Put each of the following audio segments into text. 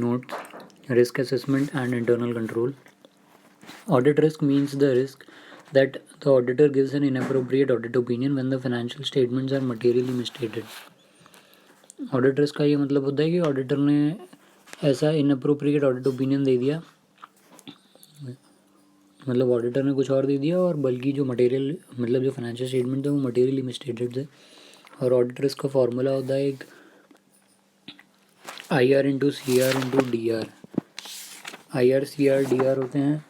Note: risk assessment and internal control. Audit risk means the risk that the auditor gives an inappropriate audit opinion when the financial statements are materially misstated. Audit risk का ये मतलब होता है कि auditor ने ऐसा inappropriate audit opinion दे दिया, मतलब ऑडिटर ने कुछ और दे दिया और बल्कि जो मटेरियल मतलब जो फाइनेंशियल स्टेटमेंट थे वो मटेरियली मिसस्टेटेड थे। और ऑडिट रिस्क का फॉर्मूला होता है एक IR into CR into DR। IR CR DR होते हैं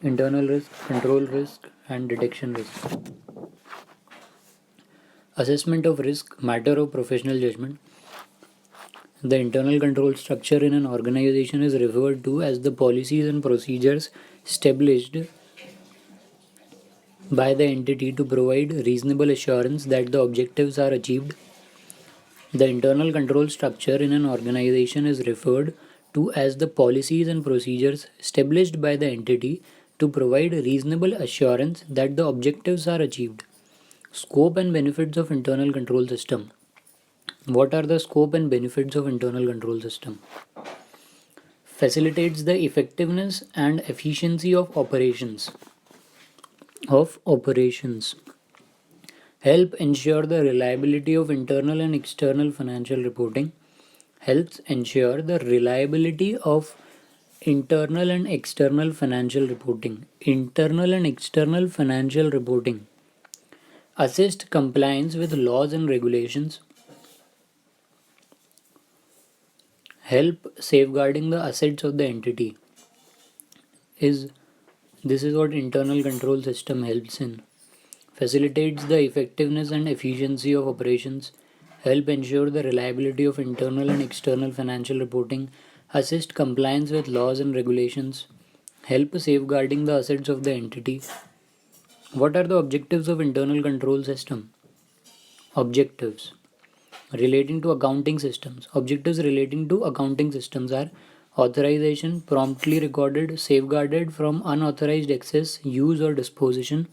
internal risk, control risk and detection risk. Assessment of risk matter of professional judgement. The internal control structure in an organization is referred to as the policies and procedures established by the entity to provide reasonable assurance that the objectives are achieved. The internal control structure in an organization is referred to as the policies and procedures established by the entity to provide reasonable assurance that the objectives are achieved. Scope and benefits of internal control system. What are the scope and benefits of internal control system? Facilitates the effectiveness and efficiency of operations. Help ensure the reliability of internal and external financial reporting. Helps ensure the reliability of internal and external financial reporting. Internal and external financial reporting. Assist compliance with laws and regulations. Help safeguarding the assets of the entity. This is what internal control system helps in. Facilitates the effectiveness and efficiency of operations, help ensure the reliability of internal and external financial reporting, assist compliance with laws and regulations, help safeguarding the assets of the entity. What are the objectives of internal control system? Objectives relating to accounting systems. Objectives relating to accounting systems are authorization, promptly recorded, safeguarded from unauthorized access, use or disposition.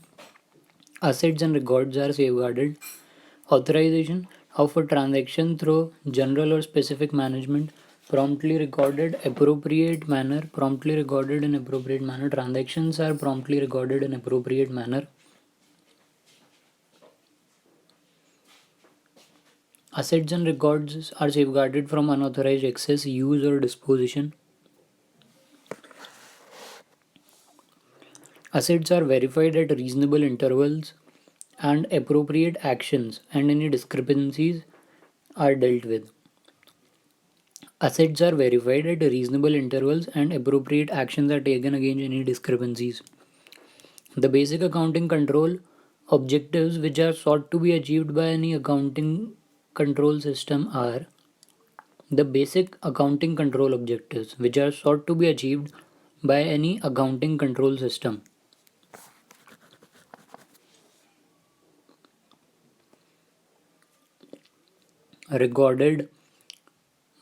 Assets and records are safeguarded. Authorization of a transaction through general or specific management, promptly recorded, appropriate manner, promptly recorded in appropriate manner. Transactions are promptly recorded in appropriate manner. Assets and records are safeguarded from unauthorized access, use, or disposition. Assets are verified at reasonable intervals and appropriate actions and any discrepancies are dealt with. Assets are verified at reasonable intervals and appropriate actions are taken against any discrepancies. The basic accounting control objectives which are sought to be achieved by any accounting control system are the basic accounting control objectives which are sought to be achieved by any accounting control system. Recorded,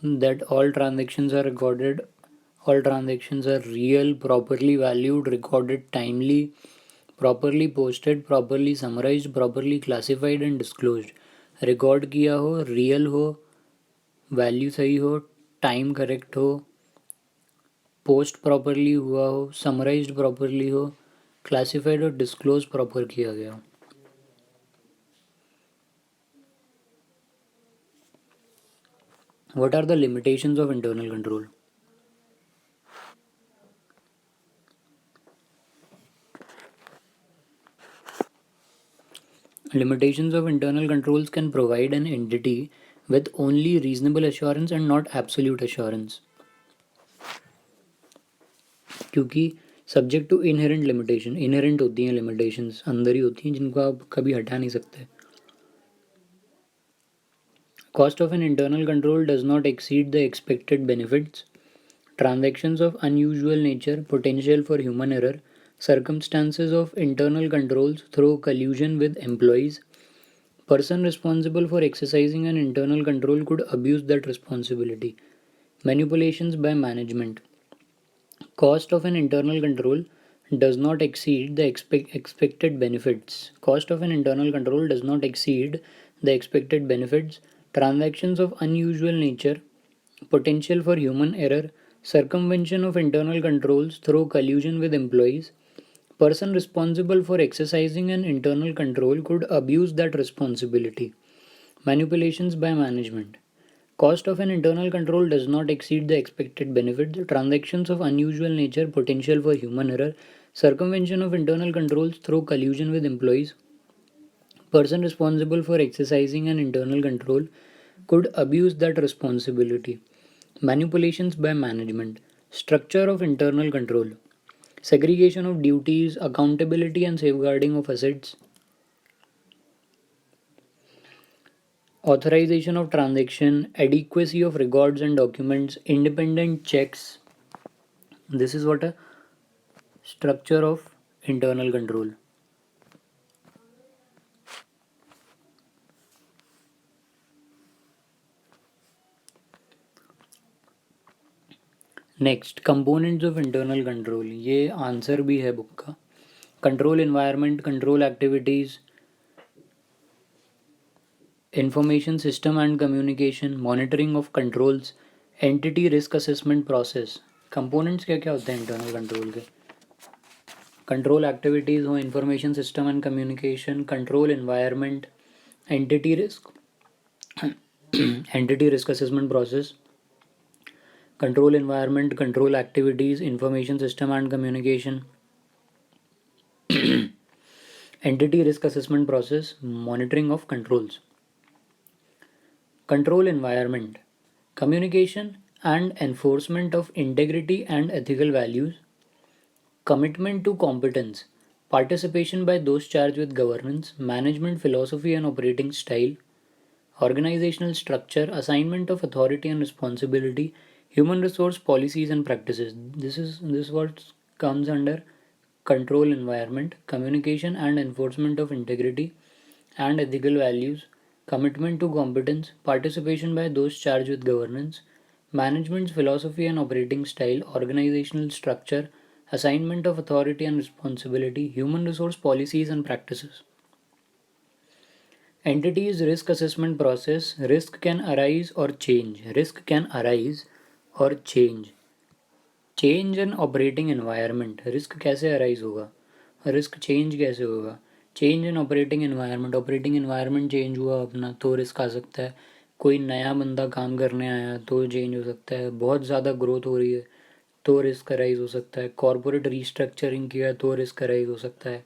that all transactions are recorded, all transactions are real, properly valued, recorded timely, properly posted, properly summarized, properly classified and disclosed. Record किया हो, real हो, value सही हो, time correct हो, post properly हुआ हो, summarised properly हो, classified और डिस्क्लोज प्रॉपर किया गया हो. What are the limitations of internal control? Limitations of internal controls can provide an entity with only reasonable assurance and not absolute assurance. क्योंकि subject to inherent limitation, inherent होती हैं limitations, अंदर ही होती हैं जिनको आप कभी हटा नहीं सकते. Cost of an internal control does not exceed the expected benefits. Transactions of unusual nature, potential for human error, circumstances of internal controls through collusion with employees. Person responsible for exercising an internal control could abuse that responsibility. Manipulations by management. Cost of an internal control does not exceed the expected benefits. Cost of an internal control does not exceed the expected benefits, transactions of unusual nature, potential for human error, circumvention of internal controls through collusion with employees. Person responsible for exercising an internal control could abuse that responsibility. Manipulations by management. Cost of an internal control does not exceed the expected benefits. Transactions of unusual nature, potential for human error, circumvention of internal controls through collusion with employees. Person responsible for exercising an internal control could abuse that responsibility. Manipulations by management. Structure of internal control. Segregation of duties, accountability and safeguarding of assets. Authorization of transaction, adequacy of records and documents, independent checks. This is what a structure of internal control. Next components of internal control, ये answer भी है book का. Control environment, control activities, information system and communication, monitoring of controls, entity risk assessment process. Components क्या क्या होते हैं internal control के? Control activities हो, information system and communication, control environment, entity risk entity risk assessment process, control environment, control activities, information system and communication, entity risk assessment process, monitoring of controls. Control environment, communication and enforcement of integrity and ethical values, commitment to competence, participation by those charged with governance, management philosophy and operating style, organizational structure, assignment of authority and responsibility, human resource policies and practices. This what comes under control environment, communication and enforcement of integrity and ethical values, commitment to competence, participation by those charged with governance, management's philosophy and operating style, organizational structure, assignment of authority and responsibility, human resource policies and practices. Entities risk assessment process. Risk can arise or change. Risk can arise और change in operating environment. Risk कैसे arise होगा, risk change कैसे होगा? Change in operating environment, operating environment change हुआ अपना तो risk आ सकता है. कोई नया बंदा काम करने आया तो चेंज हो सकता है. बहुत ज़्यादा ग्रोथ हो रही है तो रिस्क अराइज हो सकता है. कॉरपोरेट रीस्ट्रक्चरिंग किया तो रिस्क अराइज हो सकता है.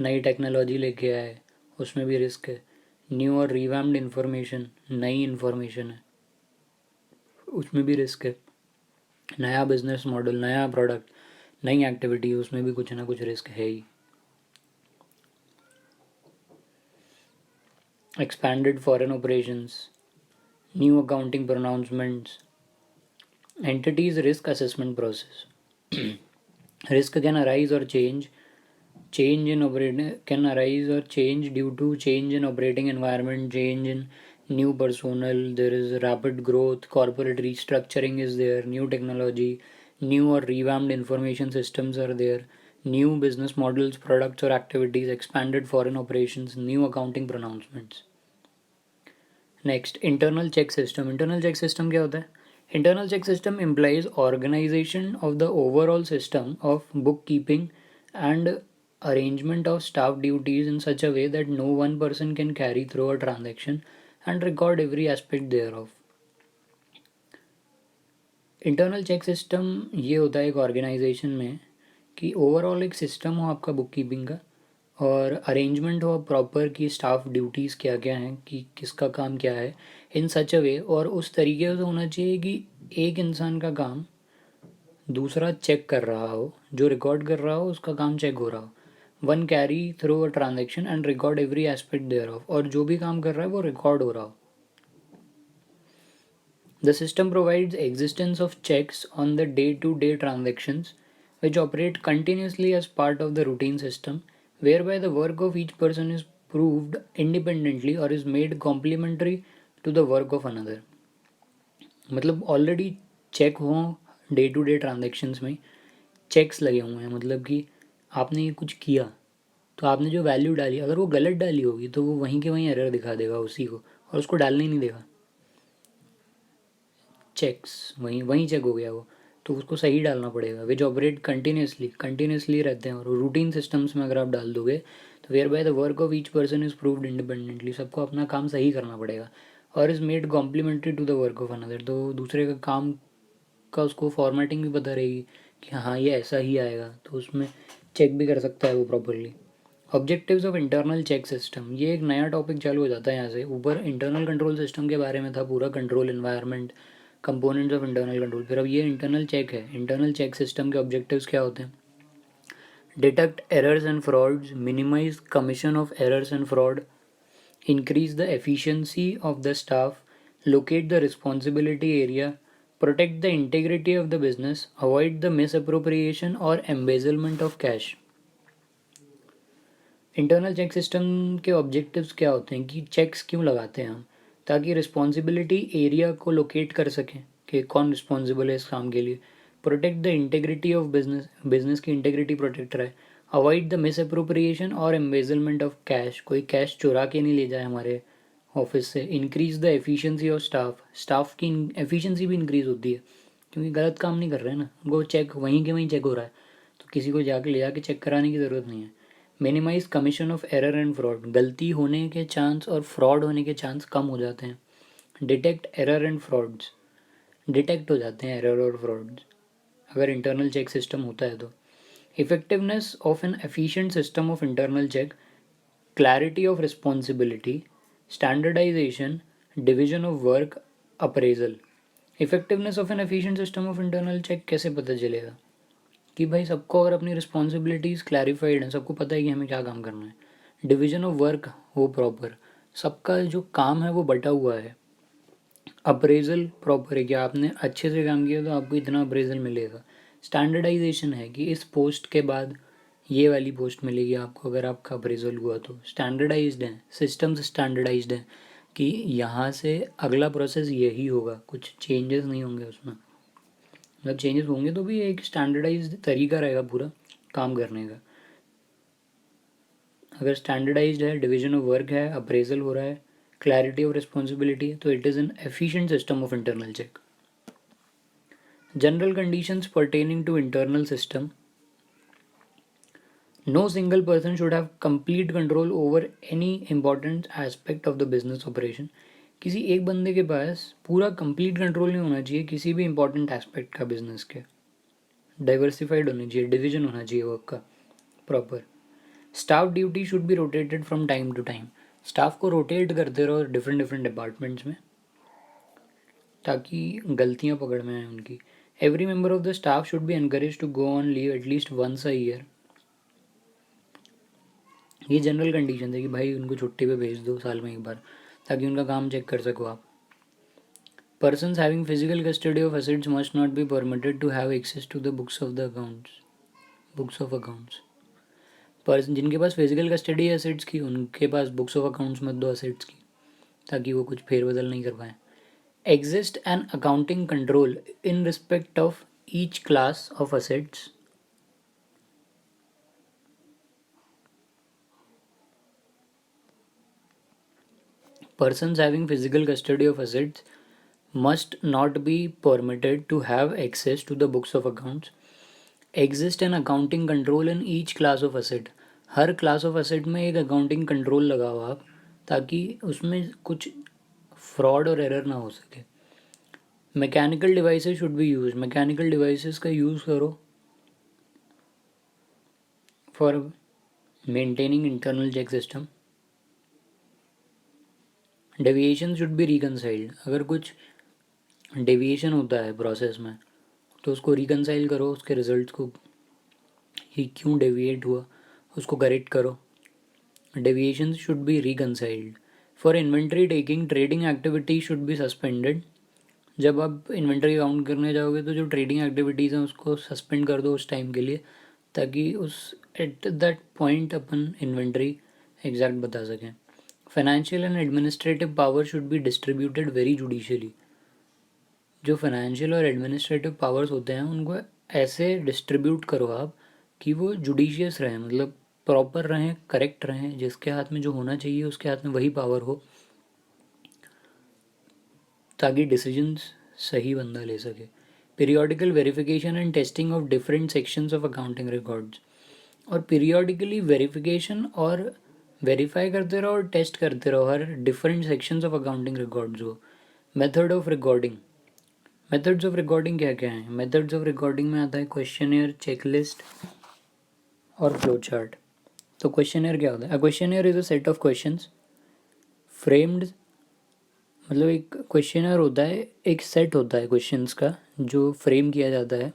नई टेक्नोलॉजी लेके आए उसमें भी रिस्क है. न्यू और रिवैम्ड इन्फॉर्मेशन, नई इन्फॉर्मेशन है उसमें भी रिस्क है. नया बिजनेस मॉडल, नया प्रोडक्ट, नई एक्टिविटी, उसमें भी कुछ ना कुछ रिस्क है ही. Expanded foreign operations, new accounting pronouncements, entities risk assessment process. Risk can arise और change in operating can arise or change due to change in operating environment, change in new personnel, there is rapid growth, corporate restructuring is there, new technology, new or revamped information systems are there, new business models, products or activities, expanded foreign operations, new accounting pronouncements. Next, internal check system. Internal check system क्या होता है? Internal check system implies organization of the overall system of bookkeeping and arrangement of staff duties in such a way that no one person can carry through a transaction and record every aspect thereof. Internal check system ये होता है एक organisation में कि overall एक system हो आपका book keeping का और अरेंजमेंट हो प्रॉपर कि स्टाफ ड्यूटीज़ क्या क्या हैं, कि किसका काम क्या है, इन सच अ वे, और उस तरीके से होना चाहिए कि एक इंसान का काम दूसरा चेक कर रहा हो, जो रिकॉर्ड कर रहा हो उसका काम चेक हो रहा हो. One carry through a transaction and record every aspect thereof, और जो भी काम कर रहा है वो रिकॉर्ड हो रहा हो. The system provides existence of checks on the day-to-day transactions which operate continuously as part of the routine system, whereby the work of each person is proved independently or is made complementary to the work of another. मतलब already check हो day to day transactions में checks लगे हुए हैं, मतलब कि आपने ये कुछ किया तो आपने जो वैल्यू डाली अगर वो गलत डाली होगी तो वो वहीं के वहीं एरर दिखा देगा उसी को, और उसको डालने ही नहीं देगा। चेक्स वहीं वहीं चेक हो गया वो, तो उसको सही डालना पड़ेगा। विच ऑपरेट कंटिन्यूसली रहते हैं, और रूटीन सिस्टम्स में अगर आप डाल दोगे तो whereby the work of each person is proved independently, सबको अपना काम सही करना पड़ेगा, और is made complementary to the work of another, तो दूसरे का काम का उसको फॉर्मेटिंग भी पता रहेगी कि हाँ ये ऐसा ही आएगा, तो उसमें चेक भी कर सकता है वो properly. Objectives of internal check system, ये एक नया टॉपिक चालू हो जाता है यहाँ से। ऊपर इंटरनल कंट्रोल सिस्टम के बारे में था पूरा, control environment, components of internal control, फिर अब ये इंटरनल चेक है। इंटरनल चेक सिस्टम के ऑब्जेक्टिव्स क्या होते हैं? Detect errors and frauds, minimise commission of errors and fraud, increase the efficiency of the staff, locate the responsibility area, protect the integrity of the business, avoid the misappropriation or embezzlement of cash। Internal check system के objectives क्या होते हैं कि checks क्यों लगाते हैं हम? ताकि रिस्पॉन्सिबिलिटी एरिया को लोकेट कर सकें कि कौन रिस्पॉन्सिबल है इस काम के लिए, protect the integrity of business, business की इंटेग्रिटी प्रोटेक्ट रहे, अवॉइड द मिस अप्रोप्रिएशन और एम्बेजलमेंट ऑफ कैश, कोई कैश चुरा के नहीं ले जाए हमारे ऑफिस से, increase the efficiency of staff, staff की एफिशिएंसी भी इंक्रीज होती है क्योंकि गलत काम नहीं कर रहे हैं ना, उनको चेक वहीं के वहीं चेक हो रहा है, तो किसी को जाके ले जाके चेक कराने की ज़रूरत नहीं है। Minimise commission of error and fraud, गलती होने के चांस और फ्रॉड होने के चांस कम हो जाते हैं। Detect error and frauds, detect हो जाते हैं एरर और फ्रॉड्स अगर इंटरनल चेक सिस्टम होता है तो। Effectiveness of an efficient system of internal check, clarity of responsibility, standardisation, division of work, appraisal. Effectiveness of an efficient system of internal check कैसे पता चलेगा कि भाई सबको अगर अपनी रिस्पॉन्सिबिलिटीज़ क्लैरिफाइड हैं, सबको पता है कि हमें क्या काम करना है, डिवीजन ऑफ वर्क हो प्रॉपर, सबका जो काम है वो बटा हुआ है, अप्रेजल प्रॉपर है कि आपने अच्छे से काम किया तो आपको इतना अप्रेजल मिलेगा, स्टैंडर्डाइजेशन है कि इस पोस्ट के बाद ये वाली पोस्ट मिलेगी आपको अगर आपका अप्रेजल हुआ तो, स्टैंडर्डाइज्ड है, सिस्टम्स स्टैंडर्डाइज्ड है कि यहाँ से अगला प्रोसेस यही होगा, कुछ चेंजेस नहीं होंगे उसमें, मतलब चेंजेस होंगे तो भी एक स्टैंडर्डाइज्ड तरीका रहेगा पूरा काम करने का। अगर स्टैंडर्डाइज्ड है, डिवीजन ऑफ वर्क है, अप्रेजल हो रहा है, क्लैरिटी ऑफ रिस्पॉन्सिबिलिटी है, तो it is an efficient system of internal check. General conditions pertaining to internal system, no single person should have complete control over any important aspect of the business operation, किसी एक बंदे के पास पूरा complete control नहीं होना चाहिए किसी भी इंपॉर्टेंट एस्पेक्ट का बिजनेस के, डाइवर्सिफाइड होनी चाहिए, डिवीजन होना चाहिए वर्क का proper. Staff duty should be rotated from time to time, staff को रोटेट करते रहो डिफरेंट डिफरेंट डिपार्टमेंट्स में ताकि गलतियाँ पकड़ में आए उनकी। Every member of the staff should be encourage to go on leave at least once a year, ये जनरल कंडीशन है कि भाई उनको छुट्टी पे भेज दो साल में एक बार ताकि उनका काम चेक कर सको आप। Persons having physical custody of assets must not be permitted to have access to the books of the accounts, books of accounts. Person जिनके पास फिजिकल कस्टडी है एसेट्स की उनके पास बुक्स ऑफ अकाउंट्स मत दो एसेट्स की ताकि वो कुछ फेरबदल नहीं कर पाए। Exist an accounting control in respect of each class of assets, persons having physical custody of assets must not be permitted to have access to the books of accounts। Exist an accounting control in each class of asset, her class of asset में एक accounting control लगाओ आप ताकि उसमें कुछ fraud और error ना हो सके। Mechanical devices should be use, mechanical devices का यूज़ करो for maintaining internal check system. Deviation should be reconciled, अगर कुछ डेविएशन होता है प्रोसेस में तो उसको रिकनसाइल करो, उसके रिजल्ट को कि क्यों डेविएट हुआ उसको करेक्ट करो। Deviation should be reconciled. For inventory taking trading activity should be suspended, जब आप इन्वेंट्री काउंट करने जाओगे तो जो ट्रेडिंग एक्टिविटीज़ हैं उसको सस्पेंड कर दो उस टाइम के लिए ताकि उस at that point upon inventory exact बता सकें। Financial and administrative power should be distributed very judicially, जो फाइनेंशियल और एडमिनिस्ट्रेटिव पावर्स होते हैं उनको ऐसे डिस्ट्रीब्यूट करो आप कि वो जुडिशियस रहे, मतलब प्रॉपर रहें, करेक्ट रहें, जिसके हाथ में जो होना चाहिए उसके हाथ में वही पावर हो, ताकि डिसीजंस सही बंदा ले सके. Periodical verification and testing of different sections of accounting records. और पीरियोडिकली वेरिफिकेशन और वेरीफाई करते रहो और टेस्ट करते रहो हर different sections of accounting records को. Method of recording. Methods of recording क्या क्या है? मेथड्स ऑफ रिकॉर्डिंग में आता है क्वेश्चनियर, चेकलिस्ट और फ्लो चार्ट. तो क्वेश्चनियर क्या होता है? A questionnaire is a set of questions framed. मतलब एक क्वेश्चनियर होता है, एक सेट होता है क्वेश्चंस का जो फ्रेम किया जाता है.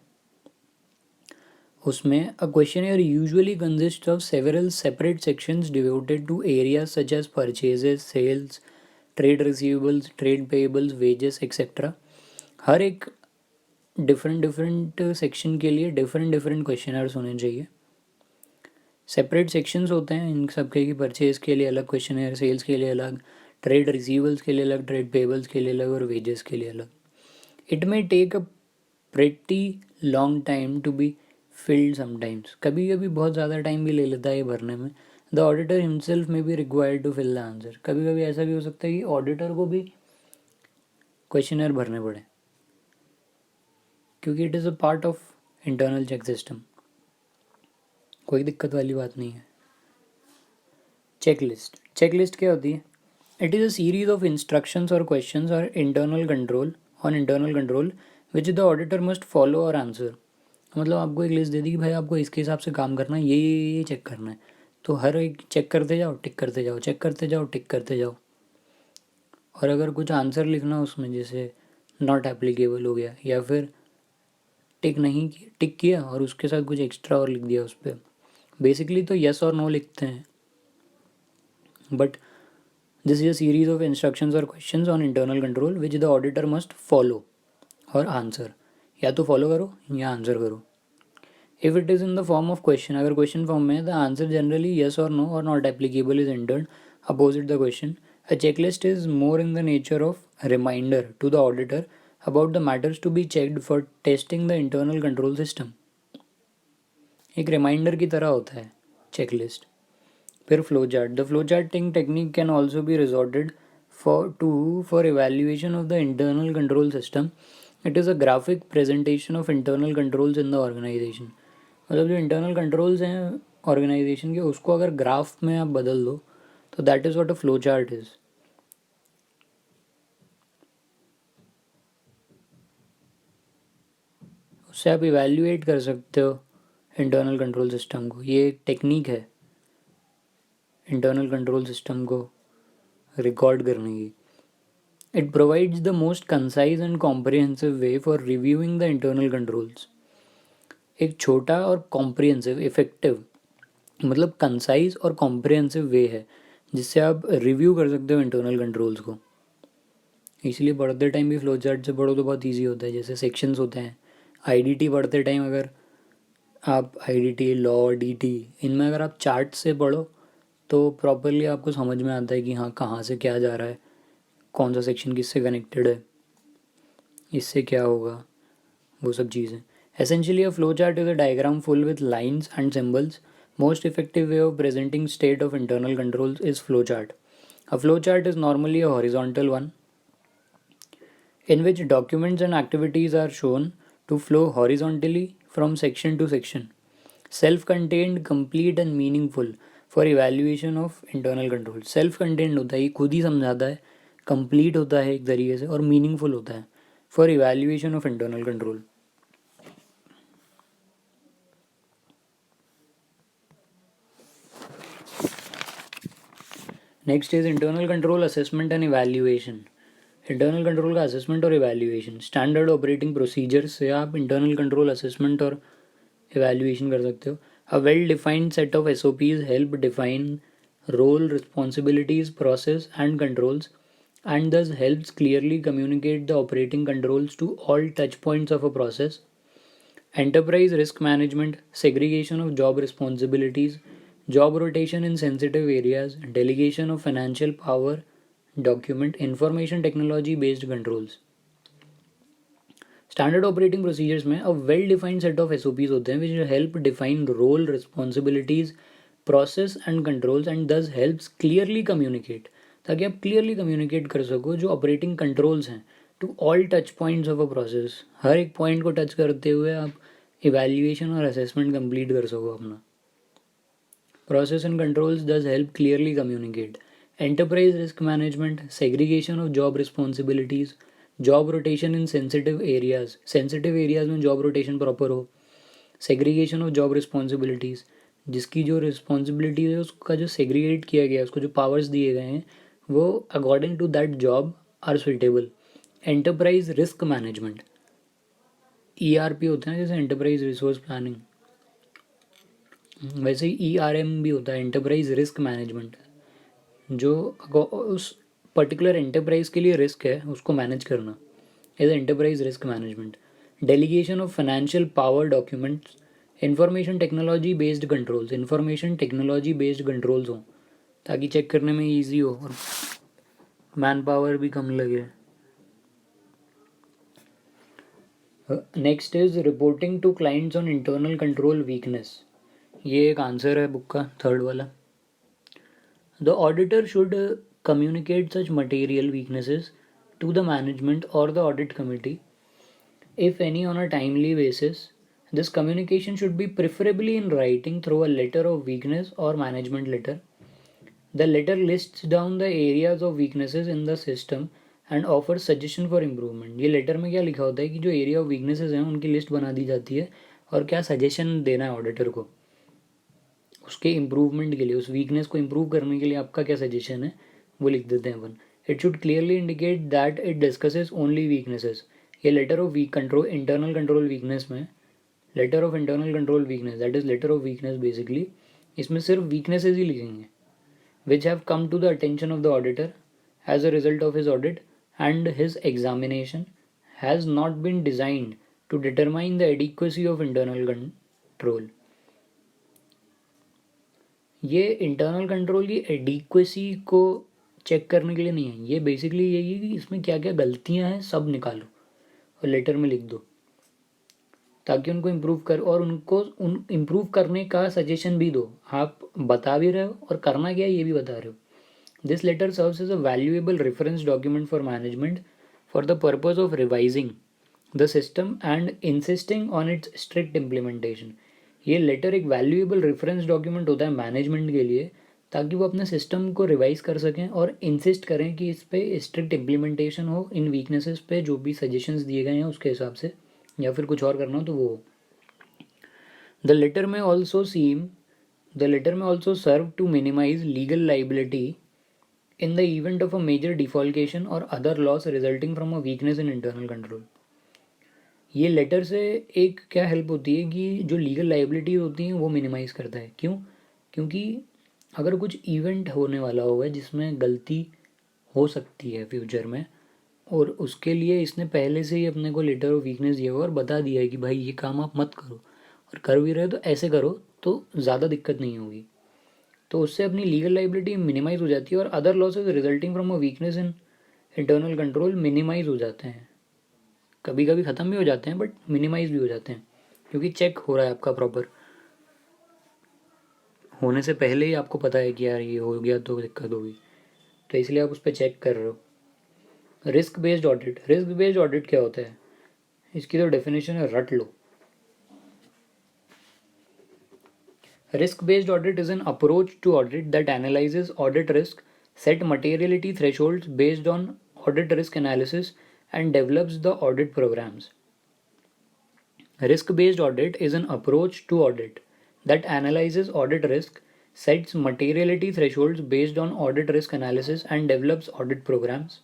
उसमें a questionnaire usually consist of several separate sections devoted to areas such as purchases, sales, trade receivables, trade payables, wages etcetera. हर एक डिफरेंट डिफरेंट सेक्शन के लिए डिफरेंट डिफरेंट क्वेश्चनर्स होने चाहिए. सेपरेट सेक्शंस होते हैं इन सब के, परचेज के लिए अलग क्वेश्चनर, सेल्स के लिए अलग, ट्रेड रिसीवेबल्स के लिए अलग, ट्रेड पेएबल्स के लिए अलग और वेजेस के लिए अलग. It may take a pretty long time to be filled sometimes. कभी कभी बहुत ज़्यादा टाइम भी ले लेता है ये भरने में. The auditor himself may be required to fill the answer. कभी कभी ऐसा भी हो सकता है कि ऑडिटर को भी क्वेश्चनर भरने पड़े, क्योंकि it is a part of internal check system. कोई दिक्कत वाली बात नहीं है. चेकलिस्ट. चेकलिस्ट क्या होती है? It is a series of instructions और क्वेश्चंस और internal control which the auditor must follow और आंसर. मतलब आपको एक लिस्ट दे दी कि भाई आपको इसके हिसाब से काम करना है, ये चेक करना है. तो हर एक चेक करते जाओ, टिक करते जाओ, चेक करते जाओ, टिक करते जाओ. और अगर कुछ आंसर लिखना उसमें, जैसे नॉट एप्लीकेबल हो गया, या फिर टिक किया और उसके साथ कुछ एक्स्ट्रा और लिख दिया उस पर. बेसिकली तो यस और नो लिखते हैं, but this is a series of instructions और questions on internal control which the auditor must follow और आंसर. या तो फॉलो करो या आंसर करो. If it is in the form of question, अगर क्वेश्चन फॉर्म में है, द आंसर जनरली येस और नो और not applicable is entered opposite the question. A checklist is more in the nature of reminder to the auditor about the matters to be checked for testing the internal control system. एक reminder की तरह होता है checklist. फिर flow chart. The flow charting technique can also be resorted for evaluation of the internal control system. It is a graphic presentation of internal controls in the organization. मतलब जो internal controls हैं organisation के, उसको अगर graph में आप बदल दो तो that is what a flow chart is. उससे आप इवेल्युएट कर सकते हो इंटरनल कंट्रोल सिस्टम को. ये एक टेक्निक है इंटरनल कंट्रोल सिस्टम को रिकॉर्ड करने की. It provides the most concise and comprehensive way for reviewing the internal controls. एक छोटा और कॉम्प्रिहेंसिव, इफेक्टिव, मतलब कंसाइज और कॉम्प्रिहेंसिव वे है जिससे आप रिव्यू कर सकते हो इंटरनल कंट्रोल्स को. इसलिए पढ़ते टाइम भी फ्लो चार्ट से पढ़ो तो बहुत इजी होता है. जैसे सेक्शंस होते हैं, आईडीटी पढ़ते टाइम अगर आप आईडीटी, लॉ, डीटी, इनमें अगर आप चार्ट से पढ़ो तो प्रॉपरली आपको समझ में आता है कि हाँ कहाँ से क्या जा रहा है, कौन सा सेक्शन किससे कनेक्टेड है, इससे क्या होगा, वो सब चीज़ें. Essentially, a flowchart is a diagram full with lines and symbols. Most effective way of presenting state of internal controls is flowchart. A flowchart is normally a horizontal one in which documents and activities are shown to flow horizontally from section to section. Self-contained, complete and meaningful for evaluation of internal control. Self-contained होता है, ये खुद ही समझाता है, complete होता है एक तरीके से, और meaningful होता है for evaluation of internal control. Next is internal control assessment and evaluation. Internal control का असेसमेंट और इवैल्यूएशन. स्टैंडर्ड ऑपरेटिंग प्रोसीजर्स से आप इंटरनल कंट्रोल असेसमेंट और इवैल्यूएशन कर सकते हो. A well defined set of SOPs help define role, responsibilities, process and controls and thus helps clearly communicate the operating controls to all touch points of a process. Enterprise risk management, segregation of job responsibilities, job rotation in sensitive areas, delegation of financial power, document information technology based controls. Standard operating procedures में a well defined set of SOPs होते हैं which help define role, responsibilities, process and controls and this helps clearly communicate, ताकि आप clearly communicate कर सको जो operating controls हैं to all touch points of a process. हर एक पॉइंट को टच करते हुए आप इवैल्यूएशन और असेसमेंट कंप्लीट कर सको अपना। Process and controls does help clearly communicate. Enterprise risk management, segregation of job responsibilities, job rotation in sensitive areas. Sensitive areas में job rotation proper हो. Segregation of job responsibilities, जिसकी जो responsibility है उसका जो सेग्रीगेट किया गया है, उसको जो पावर्स दिए गए हैं वो according to that job are suitable. Enterprise risk management, ERP होता है जैसे एंटरप्राइज रिसोर्स प्लानिंग, वैसे ही ERM भी होता है, एंटरप्राइज रिस्क मैनेजमेंट, जो उस पर्टिकुलर एंटरप्राइज के लिए रिस्क है उसको मैनेज करना as enterprise risk management. Delegation of financial power documents, information technology based controls, information technology based controls हों ताकि चेक करने में ईजी हो और मैन पावर भी कम लगे। Next is reporting to clients on internal control weakness, ये एक आंसर है बुक का थर्ड वाला। The auditor should communicate such material weaknesses to the management or the audit committee, if any, on a timely basis. This communication should be preferably in writing through a letter of weakness or management letter. The letter lists down the areas of weaknesses in the system and offers suggestion for improvement. ये letter में क्या लिखा होता है कि जो area of weaknesses हैं उनकी लिस्ट बना दी जाती है और क्या सजेशन देना है ऑडिटर को उसके इम्प्रूवमेंट के लिए, उस वीकनेस को इम्प्रूव करने के लिए आपका क्या सजेशन है वो लिख देते हैं अपन। It should clearly indicate that it discusses only weaknesses. ये letter of weak control internal control weakness में, letter of internal control weakness that is letter of weakness basically, इसमें सिर्फ वीकनेसेस ही लिखेंगे which have come to the attention of the auditor as a result of his audit and his examination has not been designed to determine the adequacy of internal control. ये internal control की adequacy को check करने के लिए नहीं है, ये basically यही है कि इसमें क्या क्या गलतियां हैं सब निकालो और लेटर में लिख दो ताकि उनको इम्प्रूव कर और उनको उन इम्प्रूव करने का सजेशन भी दो। आप बता भी रहे हो और करना क्या है ये भी बता रहे हो। This letter serves as a valuable reference document for management for the purpose of revising the system and insisting on its strict implementation. ये लेटर एक वैल्यूएबल रेफरेंस डॉक्यूमेंट होता है मैनेजमेंट के लिए ताकि वो अपने सिस्टम को रिवाइज कर सकें और इंसिस्ट करें कि इस पे स्ट्रिक्ट इम्प्लीमेंटेशन हो, इन वीकनेसेस पे जो भी सजेशंस दिए गए हैं उसके हिसाब से, या फिर कुछ और करना हो तो वो हो। The letter may also serve to minimise legal liability in the event of a major defalcation or other loss resulting from a weakness in internal control। ये लेटर से एक क्या हेल्प होती है कि जो लीगल लाइबिलिटी होती हैं वो मिनिमाइज़ करता है। क्यों? क्योंकि अगर कुछ इवेंट होने वाला होगा जिसमें गलती हो सकती है फ्यूचर में और उसके लिए इसने पहले से ही अपने को लेटर ऑफ वीकनेस दिया हुआ और बता दिया है कि भाई ये काम आप मत करो और कर भी रहे हो तो ऐसे करो तो ज़्यादा दिक्कत नहीं होगी, तो उससे अपनी लीगल लाइबिलिटी मिनिमाइज हो जाती है और other losses resulting from a weakness in internal control minimise हो जाते हैं। कभी कभी ख़त्म भी हो जाते हैं बट मिनिमाइज भी हो जाते हैं क्योंकि चेक हो रहा है आपका प्रॉपर, होने से पहले ही आपको पता है कि यार ये हो गया तो दिक्कत होगी, तो इसलिए आप उस पर चेक कर रहे हो। Risk based audit, risk based audit क्या होता है इसकी तो डेफिनेशन है, रट लो। Risk based audit is an approach to audit that analyzes audit risk, set materiality thresholds based on audit risk analysis, and develops the audit programs. Risk based audit is an approach to audit that analyzes audit risk, sets materiality thresholds based on audit risk analysis, and develops audit programs.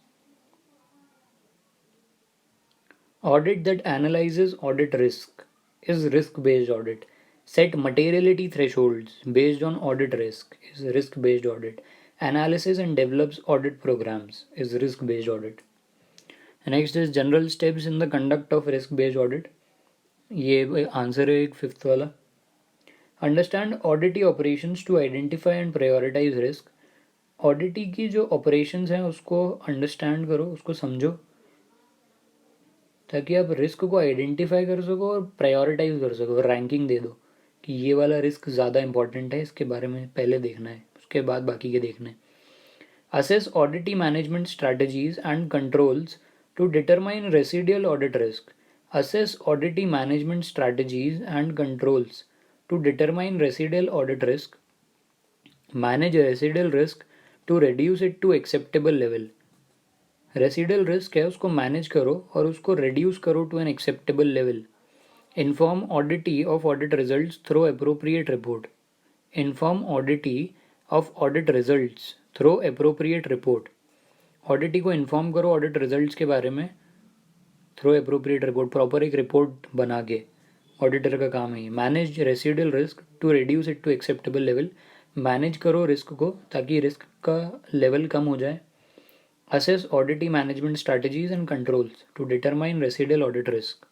Audit that analyzes audit risk is risk based audit. Set materiality thresholds based on audit risk is risk based audit. Analysis and develops audit programs is risk based audit. Next is general steps in the conduct of risk based audit. ये answer है एक fifth वाला। Understand auditee operations to identify and prioritise risk. Auditee की जो operations हैं उसको understand करो, उसको समझो ताकि आप रिस्क को आइडेंटिफाई कर सको और प्रायोरिटाइज कर सको, रैंकिंग दे दो कि ये वाला रिस्क ज़्यादा इंपॉर्टेंट है, इसके बारे में पहले देखना है, उसके बाद बाकी के देखना है. Assess audit management strategies and controls to determine residual audit risk. Assess audit management strategies and controls to determine residual audit risk. Manage residual risk to reduce it to acceptable level. Residual risk है उसको manage करो और उसको reduce करो to an acceptable level. Inform auditee of audit results through appropriate report. Inform auditee of audit results through appropriate report. Auditee को inform करो audit results के बारे में थ्रू अप्रोप्रिएट रिपोर्ट, प्रॉपर एक रिपोर्ट बना के. ऑडिटर का काम है ये. Manage residual risk to reduce it to acceptable level. Manage करो रिस्क को ताकि रिस्क का लेवल कम हो जाए. Assess audit management strategies and controls to determine residual audit risk.